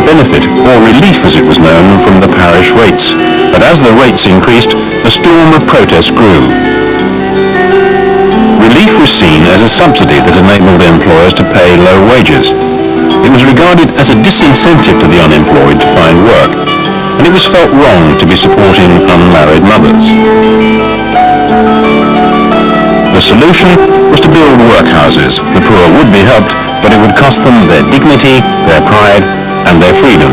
benefit, or relief as it was known, from the parish rates. But as the rates increased, a storm of protest grew. Relief was seen as a subsidy that enabled employers to pay low wages. It was regarded as a disincentive to the unemployed to find work, and it was felt wrong to be supporting unmarried mothers. The solution was to build workhouses. The poor would be helped, but it would cost them their dignity, their pride, and their freedom.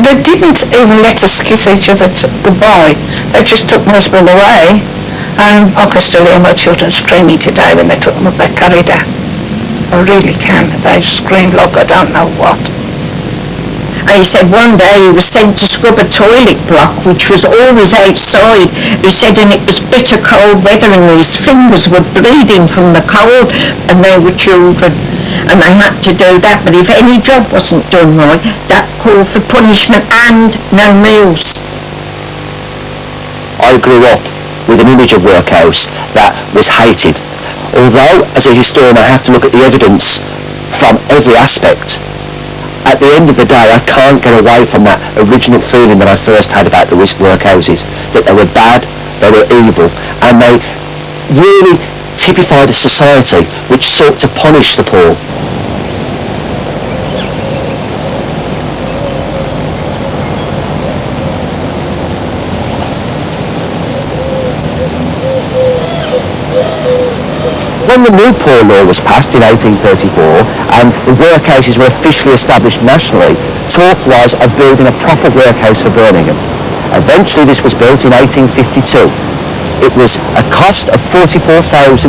They didn't even let us kiss each other goodbye. They just took my husband away, and I can still hear my children screaming today when they took them up that corridor. I really can. They screamed like I don't know what. And he said one day he was sent to scrub a toilet block which was always outside. He said, and it was bitter cold weather and his fingers were bleeding from the cold, and they were children. And they had to do that, but if any job wasn't done right, that called for punishment and no meals. I grew up with an image of Workhouse that was hated. Although, as a historian, I have to look at the evidence from every aspect. At the end of the day, I can't get away from that original feeling that I first had about the workhouses, that they were bad, they were evil, and they really typified a society which sought to punish the poor. When the new Poor Law was passed in 1834 and the workhouses were officially established nationally, talk was of building a proper workhouse for Birmingham. Eventually this was built in 1852. It was a cost of £44,476,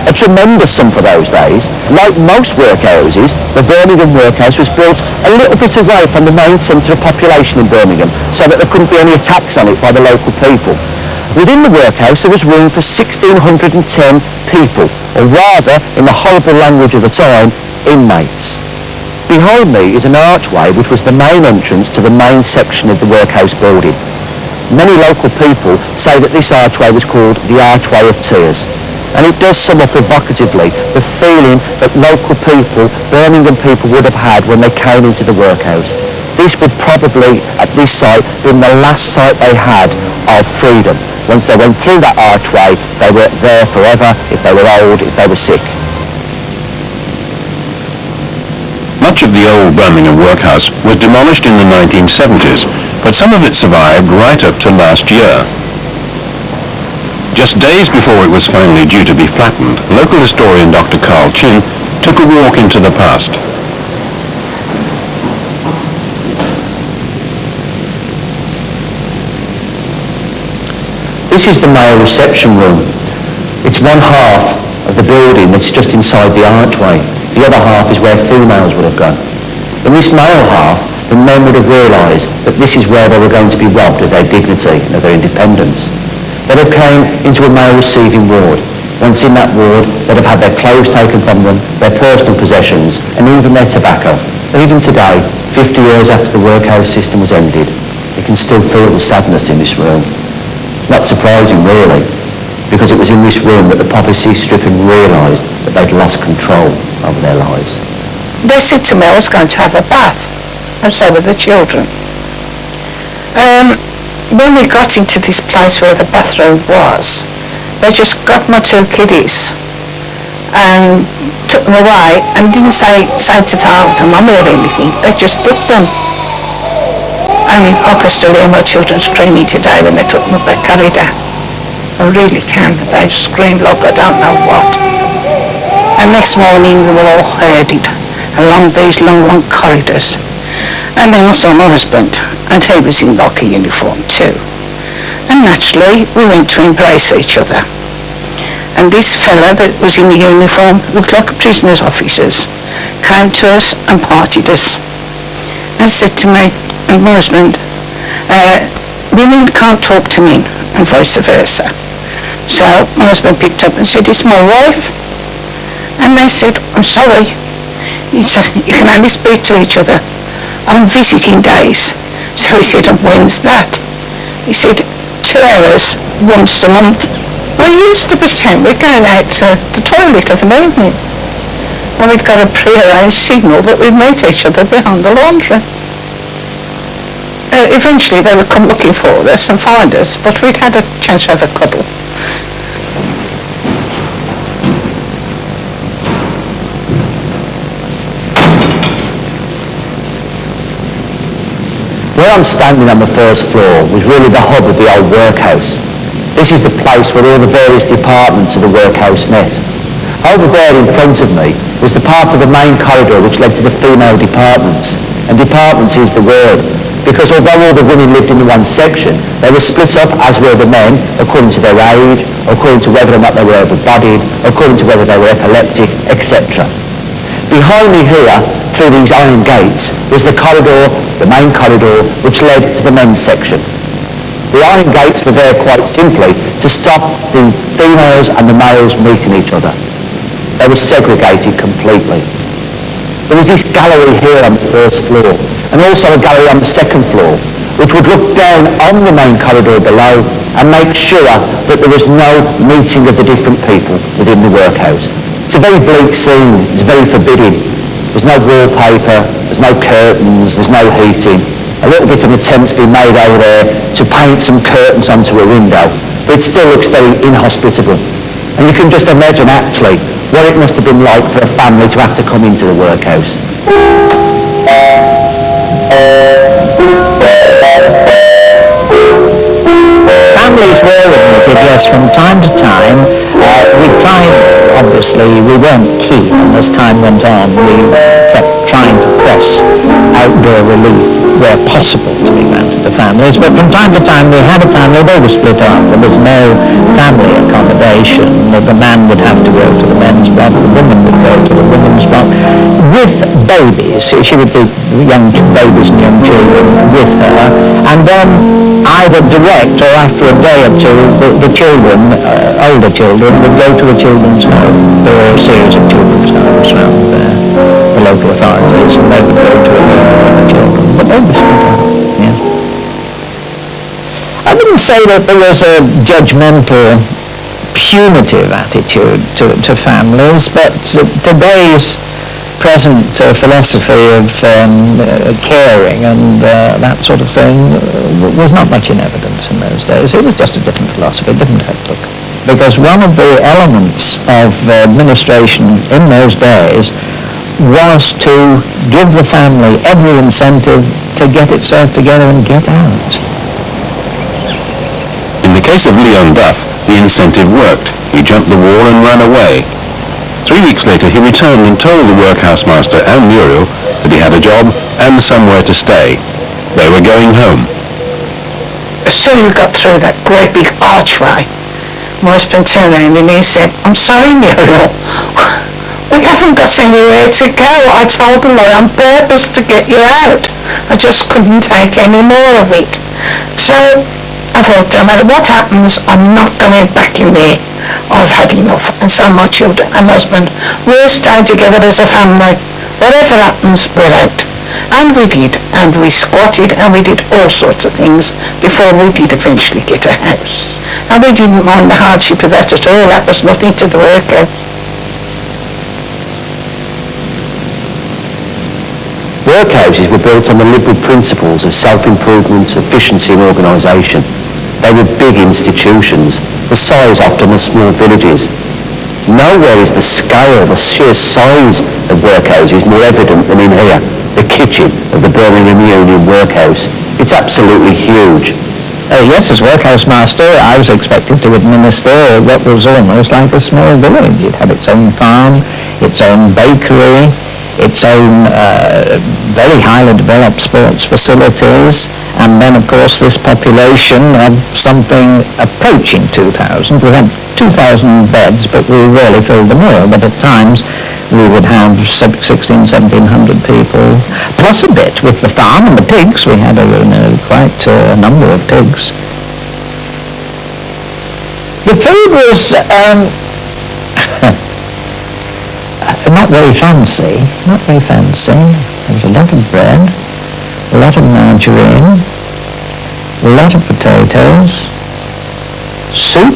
a tremendous sum for those days. Like most workhouses, the Birmingham Workhouse was built a little bit away from the main centre of population in Birmingham, so that there couldn't be any attacks on it by the local people. Within the workhouse there was room for 1,610 people, or rather, in the horrible language of the time, inmates. Behind me is an archway which was the main entrance to the main section of the workhouse building. Many local people say that this archway was called the Archway of Tears, and it does sum up evocatively the feeling that local people, Birmingham people, would have had when they came into the workhouse. This would probably, at this site, been the last site they had of freedom. Once they went through that archway, they were there forever, if they were old, if they were sick. Much of the old Birmingham Workhouse was demolished in the 1970s, but some of it survived right up to last year. Just days before it was finally due to be flattened, local historian Dr. Carl Chin took a walk into the past. This is the male reception room. It's one half of the building that's just inside the archway. The other half is where females would have gone. In this male half, the men would have realised that this is where they were going to be robbed of their dignity and of their independence. They'd have came into a male receiving ward. Once in that ward, they'd have had their clothes taken from them, their personal possessions, and even their tobacco. And even today, 50 years after the workhouse system was ended, you can still feel the sadness in this room. It's not surprising, really, because it was in this room that the poverty-stricken realised that they'd lost control over their lives. They said to me I was going to have a bath, and so were the children. When we got into this place where the bathroom was, they just got my two kiddies and took them away and didn't say to tell to mummy or anything. They just took them. And I can still hear my children screaming today when they took them up that corridor. I really can. They screamed like I don't know what. And next morning we were all herded along these long corridors. And then I saw my husband, and he was in like a uniform too. And naturally we went to embrace each other. And this fella that was in the uniform, looked like a prisoner's officers, came to us and parted us. I said to my husband, women can't talk to men, and vice versa. So my husband picked up and said, it's my wife. And they said, I'm sorry. He said, you can only speak to each other on visiting days. So he said, and when's that? He said, 2 hours once a month. We used to pretend we're going out to the toilet of an evening. And we'd got a pre-arranged signal that we'd meet each other behind the laundry. Eventually they would come looking for us and find us, but we'd had a chance to have a cuddle. Where I'm standing on the first floor was really the hub of the old workhouse. This is the place where all the various departments of the workhouse met. Over there in front of me was the part of the main corridor which led to the female departments. And departments is the word, because although all the women lived in one section, they were split up, as were the men, according to their age, according to whether or not they were able-bodied, according to whether they were epileptic, etc. Behind me here, through these iron gates, was the corridor, the main corridor, which led to the men's section. The iron gates were there quite simply to stop the females and the males meeting each other. They were segregated completely. There was this gallery here on the first floor, and also a gallery on the second floor, which would look down on the main corridor below and make sure that there was no meeting of the different people within the workhouse. It's a very bleak scene, it's very forbidding. There's no wallpaper, there's no curtains, there's no heating. A little bit of an attempt's been made over there to paint some curtains onto a window, but it still looks very inhospitable. And you can just imagine actually what it must have been like for a family to have to come into the workhouse. Families were admitted, yes, from time to time. We tried, obviously, we weren't keen, and as time went on, we kept trying to press outdoor relief where possible to be granted to families. But from time to time, we had a family, they were split up. There was no family accommodation. The man would have to go to the men's block, the woman would go to the women's block. With babies, she would be young babies and young children with her, and then either direct or after a day or two, the children, older children, would go to a children's home. There were a series of children's homes around the local authorities, and they would go to a home with the children. But they were split up, yeah. I wouldn't say that there was a judgmental, punitive attitude to families, but today's present philosophy of caring and that sort of thing was not much in evidence in those days. It was just a different philosophy, a different outlook. Because one of the elements of administration in those days was to give the family every incentive to get itself together and get out. In the case of Leon Duff, the incentive worked. He jumped the wall and ran away. 3 weeks later, he returned and told the workhouse master and Muriel that he had a job and somewhere to stay. They were going home. As soon as we got through that great big archway, my husband turned around and he said, I'm sorry, Muriel, we haven't got anywhere to go. I told the lawyer on purpose to get you out. I just couldn't take any more of it. So I thought, no matter what happens, I'm not going back in there. I've had enough. And so my children and husband, we'll stay together as a family. Whatever happens, we're out. And we did. And we squatted and we did all sorts of things before we did eventually get a house. And we didn't mind the hardship of that at all. That was nothing to the workhouse. Workhouses were built on the liberal principles of self-improvement, efficiency and organisation. They were big institutions, the size often of small villages. Nowhere is the scale, the sheer size of workhouses more evident than in here, the kitchen of the Birmingham Union Workhouse. It's absolutely huge. Yes, as workhouse master, I was expected to administer what was almost like a small village. It had its own farm, its own bakery, its own very highly developed sports facilities, and then of course this population of something approaching 2,000. We had 2,000 beds, but we rarely filled them all, but at times we would have 1,600 people, plus a bit with the farm and the pigs. We had quite a number of pigs. The food was not very fancy. There was a lot of bread, a lot of margarine, a lot of potatoes, soup.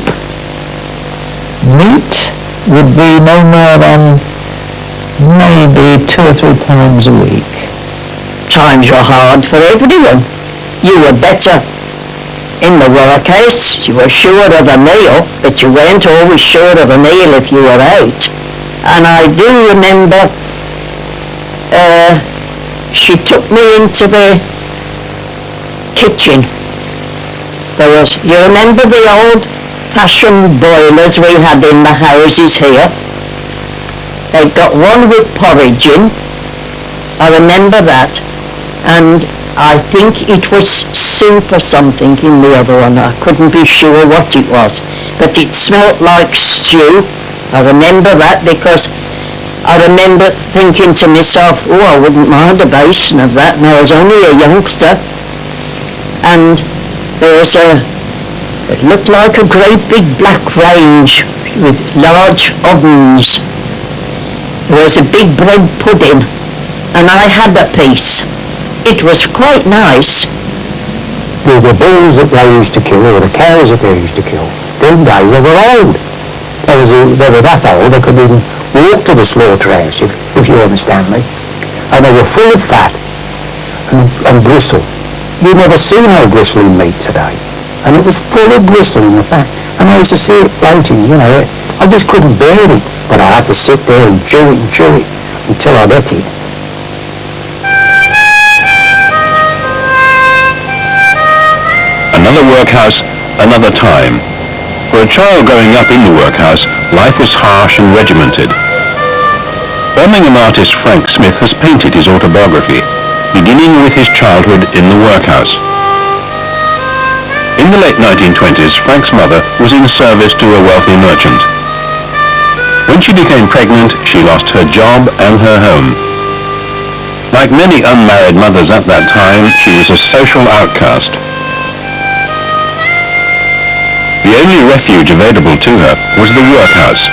Meat would be no more than maybe 2 or 3 times a week. Times were hard for everyone. You were better in the workhouse. You were sure of a meal, but you weren't always sure of a meal if you were out. And I do remember she took me into the kitchen. You remember the old-fashioned boilers we had in the houses here? They'd got one with porridge in. I remember that. And I think it was soup or something in the other one. I couldn't be sure what it was. But it smelt like stew. I remember that because I remember thinking to myself, oh, I wouldn't mind a basin of that. And I was only a youngster. And there was it looked like a great big black range with large ovens. There was a big bread pudding, and I had a piece. It was quite nice. The bulls that they used to kill, or the cows that they used to kill, them days they were old. They were that old, they couldn't even walk to the slaughterhouse, if you understand me. And they were full of fat and gristle. You never see no gristle in meat today. And it was full of gristle in the fat. And I used to see it floating, I just couldn't bear it. But I had to sit there and chew it until I'd ate it. Another workhouse, another time. For a child growing up in the workhouse, life was harsh and regimented. Birmingham artist Frank Smith has painted his autobiography, beginning with his childhood in the workhouse. In the late 1920s, Frank's mother was in service to a wealthy merchant. When she became pregnant, she lost her job and her home. Like many unmarried mothers at that time, she was a social outcast. The only refuge available to her was the workhouse.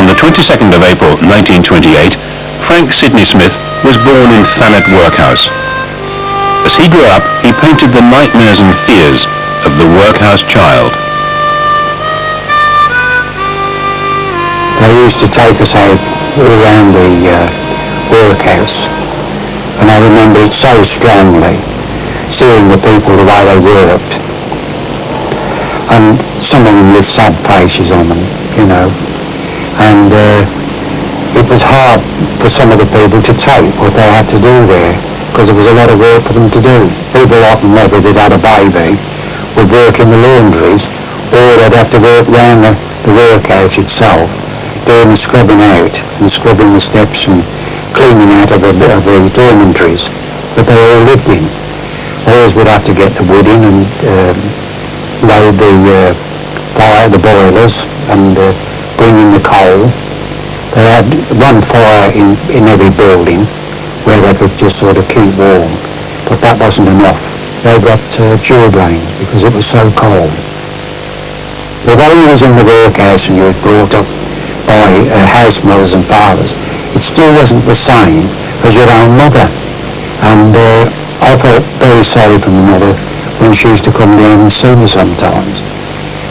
On the 22nd of April 1928, Frank Sidney Smith was born in Thanet Workhouse. As he grew up, he painted the nightmares and fears of the workhouse child. They used to take us out all around the workhouse, and I remember it so strongly, seeing the people the way they worked, and some of them with sad faces on them, and it was hard for some of the people to take what they had to do there, because there was a lot of work for them to do. People like my mother that had a baby would work in the laundries, or they'd have to work round the workhouse itself, doing the scrubbing out and scrubbing the steps and cleaning out of the dormitories that they all lived in. Others would have to get the wood in and load the fire, the boilers, and bring in the coal. They had one fire in every building where they could just sort of keep warm, but that wasn't enough. They got chilblains because it was so cold. Although you was in the workhouse and you were brought up by house mothers and fathers, it still wasn't the same as your own mother. And I felt very sorry for my mother when she used to come down and see me sometimes,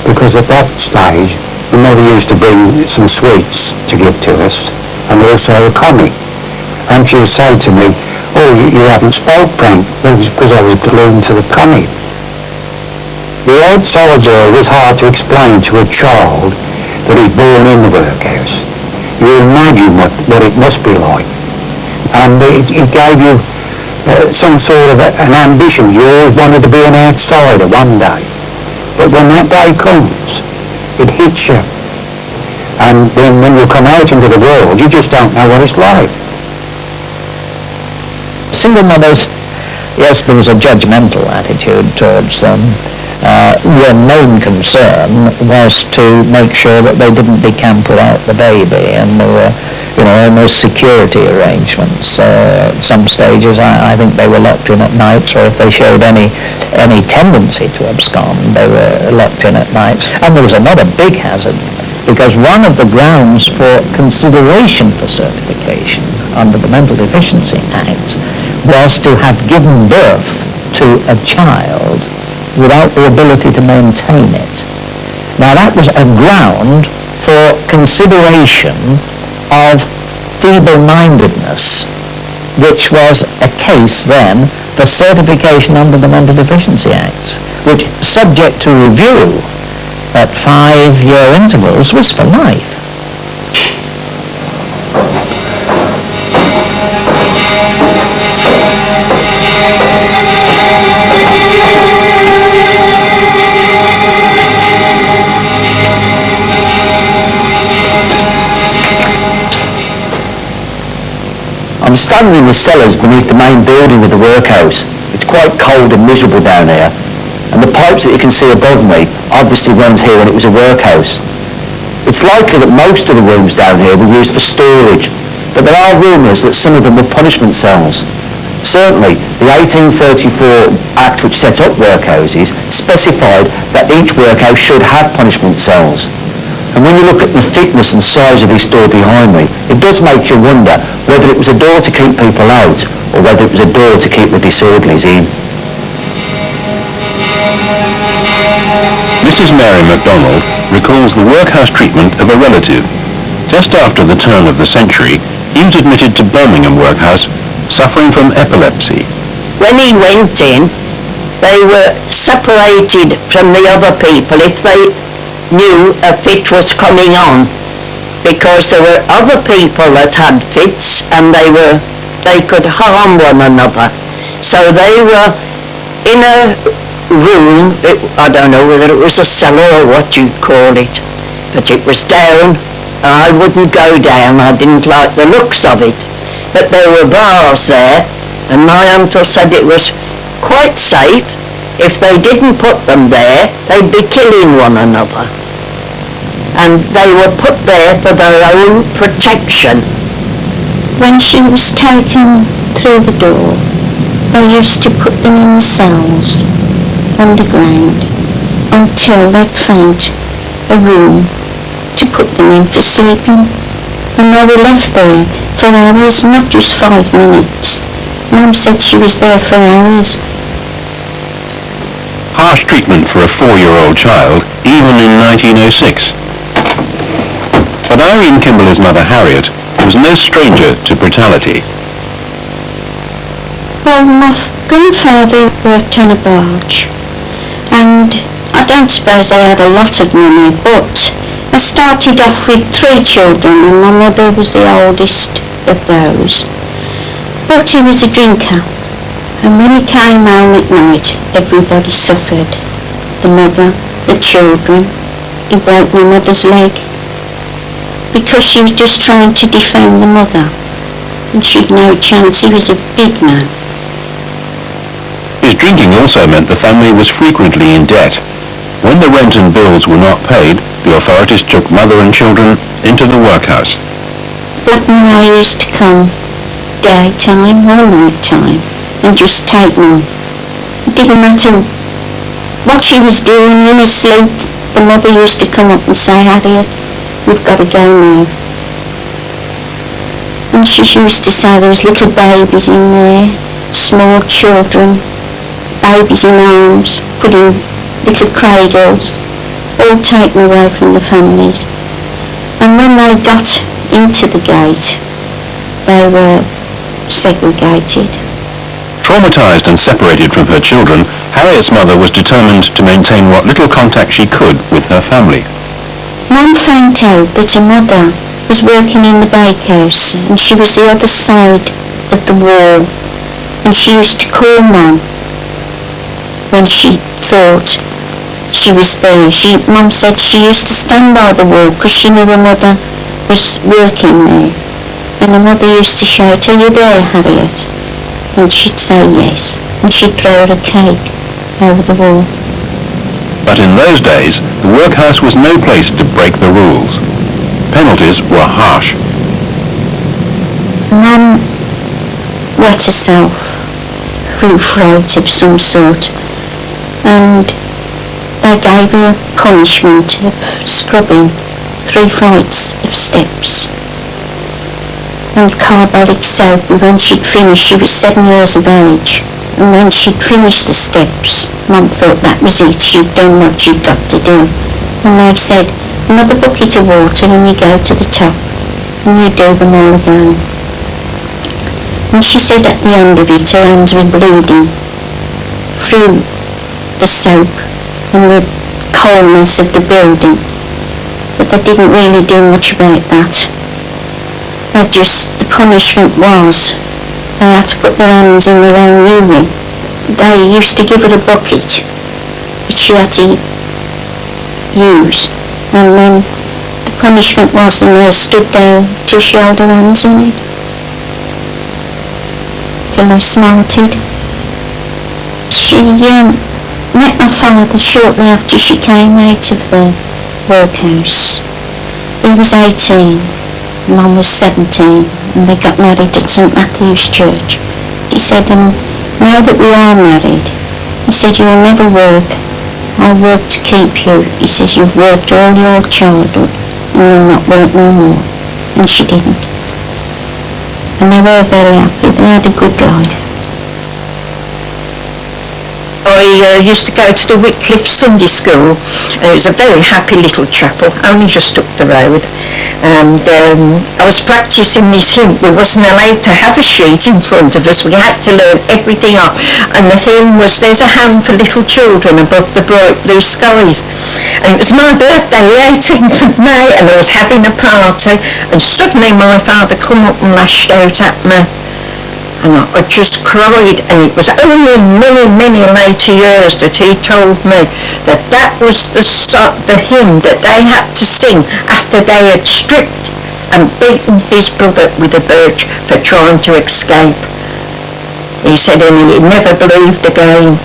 because at that stage my mother used to bring some sweets to give to us and also a comic. And she would say to me, oh, you haven't spoke, Frank. Well, it was because I was glued to the comic. The outside world was hard to explain to a child that is born in the workhouse. You imagine what it must be like. And it gave you some sort of an ambition. You always wanted to be an outsider one day. But when that day comes, it hits you. And then when you come out into the world, you just don't know what it's like. Single mothers, yes, there was a judgmental attitude towards them. Their main concern was to make sure that they didn't decamp without the baby, and there were, almost security arrangements. At some stages, I think they were locked in at nights, or if they showed any tendency to abscond, they were locked in at nights. And there was another big hazard, because one of the grounds for consideration for certification under the Mental Deficiency Act was to have given birth to a child without the ability to maintain it. Now that was a ground for consideration of feeble-mindedness, which was a case then for certification under the Mental Deficiency Act, which, subject to review at 5-year intervals, was for life. I'm standing in the cellars beneath the main building of the workhouse. It's quite cold and miserable down here, and the pipes that you can see above me obviously runs here when it was a workhouse. It's likely that most of the rooms down here were used for storage, but there are rumours that some of them were punishment cells. Certainly, the 1834 Act which set up workhouses specified that each workhouse should have punishment cells. And when you look at the thickness and size of this door behind me, it does make you wonder whether it was a door to keep people out or whether it was a door to keep the disorderlies in. Mrs. Mary MacDonald recalls the workhouse treatment of a relative. Just after the turn of the century, he was admitted to Birmingham Workhouse suffering from epilepsy. When he went in, they were separated from the other people if they knew a fit was coming on, because there were other people that had fits and they could harm one another. So they were in a room, I don't know whether it was a cellar or what you'd call it, but it was down. I wouldn't go down, I didn't like the looks of it. But there were bars there, and my uncle said it was quite safe. If they didn't put them there, they'd be killing one another. And they were put there for their own protection. When she was taken through the door, they used to put them in the cells underground until they'd found a room to put them in for sleeping. And they were left there for hours, not just 5 minutes. Mum said she was there for hours. Harsh treatment for a 4-year-old child, even in 1906. But Rene Kimberley's mother, Harriet, was no stranger to brutality. Well, my grandfather worked on a barge, and I don't suppose they had a lot of money, but I started off with 3 children, and my mother was the oldest of those. But he was a drinker, and when he came home at night, everybody suffered. The mother, the children. He broke my mother's leg, because she was just trying to defend the mother, and she'd no chance. He was a big man. His drinking also meant the family was frequently in debt. When the rent and bills were not paid, the authorities took mother and children into the workhouse. Black and I used to come daytime or night time and just take Mum. It didn't matter what she was doing in her sleep. The mother used to come up and say, "Harriet, we've got to go now." And she used to say there was little babies in there, small children, babies in arms, put in little cradles, all taken away from the families. And when they got into the gate, they were segregated. Traumatised and separated from her children, Harriet's mother was determined to maintain what little contact she could with her family. Mum found out that her mother was working in the bakehouse, and she was the other side of the wall, and she used to call Mum when she thought she was there. Mum said she used to stand by the wall because she knew her mother was working there, and her mother used to shout, "Are you there, Harriet?" And she'd say yes, and she'd throw her a cake over the wall. But in those days, the workhouse was no place to break the rules. Penalties were harsh. Mum wet herself through fright of some sort, and they gave her punishment of scrubbing 3 flights of steps and carbolic soap. And when she'd finished, she was 7 years of age, and when she'd finished the steps, Mum thought that was it, she'd done what she'd got to do. And they said, another bucket of water and you go to the top and you do them all again. And she said at the end of it her hands were bleeding through the soap and the coldness of the building, but they didn't really do much about that. The punishment was they had to put their hands in their own urine. They used to give her a bucket which she had to use, and then the punishment was the nurse stood there till she held her hands in it, till they smarted. She met my father shortly after she came out of the workhouse. He was 18, Mum was 17, and they got married at St Matthew's Church. He said, now that we are married, he said, you'll never work, I'll work to keep you. He says, you've worked all your childhood and you'll not work no more. And she didn't. And they were very happy, they had a good life. I used to go to the Wycliffe Sunday School, and it was a very happy little chapel, only just up the road. And I was practising this hymn. We wasn't allowed to have a sheet in front of us, we had to learn everything up. And the hymn was, there's a hand for little children above the bright blue skies. And it was my birthday, the 18th of May, and I was having a party, and suddenly my father come up and lashed out at me. And I just cried, and it was only many, many later years that he told me that was the hymn that they had to sing after they had stripped and beaten his brother with a birch for trying to escape. He said, and he never believed again.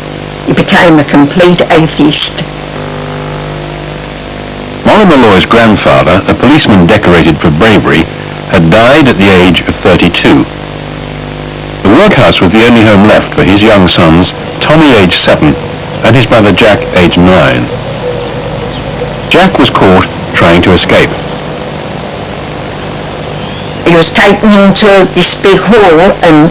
He became a complete atheist. Molly Malloy's grandfather, a policeman decorated for bravery, had died at the age of 32. The workhouse was the only home left for his young sons, Tommy aged 7 and his brother Jack aged 9. Jack was caught trying to escape. He was taken into this big hall and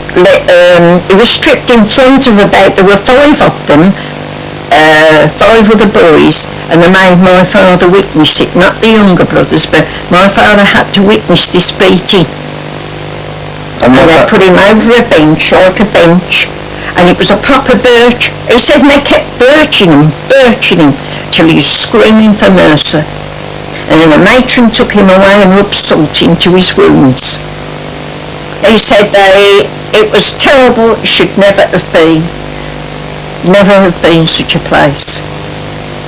he was stripped in front of there were 5 of them, 5 of the boys, and they made my father witness it, not the younger brothers, but my father had to witness this beating. And they put him over a bench, like a bench, and it was a proper birch. He said they kept birching him, till he was screaming for mercy. And then the matron took him away and rubbed salt into his wounds. He said it was terrible, it should never have been such a place.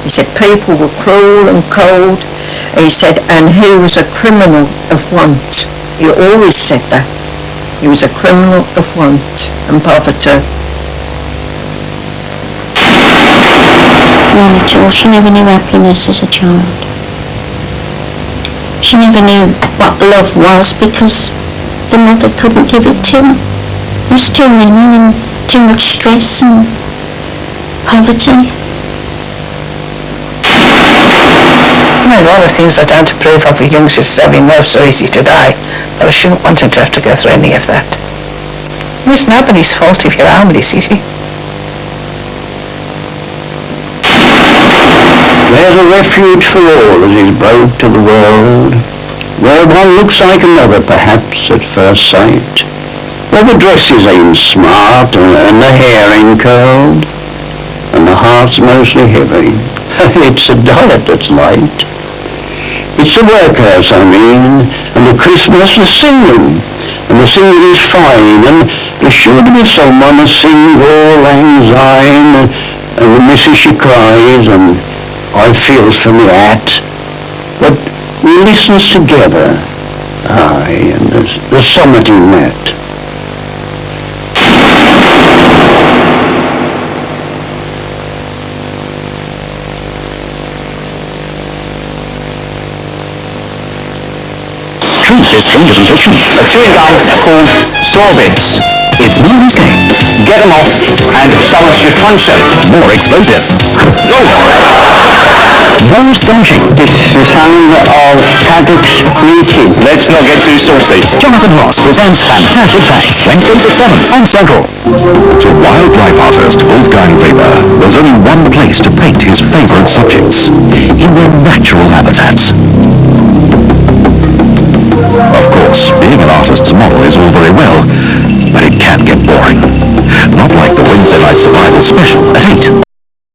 He said people were cruel and cold. He said, and he was a criminal of want. He always said that. He was a criminal of want and poverty. None at all. She never knew happiness as a child. She never knew what love was because the mother couldn't give it to her. There was too many and too much stress and poverty. A lot of things I don't approve of with youngsters having life so easy today, but I shouldn't want them to have to go through any of that. It's nobody's fault if you're homeless, is it? There's a refuge for all that is broke to the world, where one looks like another perhaps at first sight, where the dresses ain't smart and the hair ain't curled, and the heart's mostly heavy. It's the dollar that's light. It's the workhouse, I mean, and the Christmas is singing, and the singing is fine, and there's sure to be someone to sing all lang syne, and the missus she cries, and I feels for me hat, but we listens together, aye, and there's something in that. truth is stranger than fiction. A chewing gum called Sorbits. It's more risky, Get them off and someone should crunch them. more explosive, more astonishing. This is the sound of paddocks meeting. Let's not get too saucy. Jonathan Ross presents Fantastic Facts, Wednesdays at 7 on Central. To wildlife artist Wolfgang Weber, there's only one place to paint his favourite subjects, in their natural habitats. Of course, being an artist's model is all very well, but it can get boring. Not like the Wednesday Night Survival Special at 8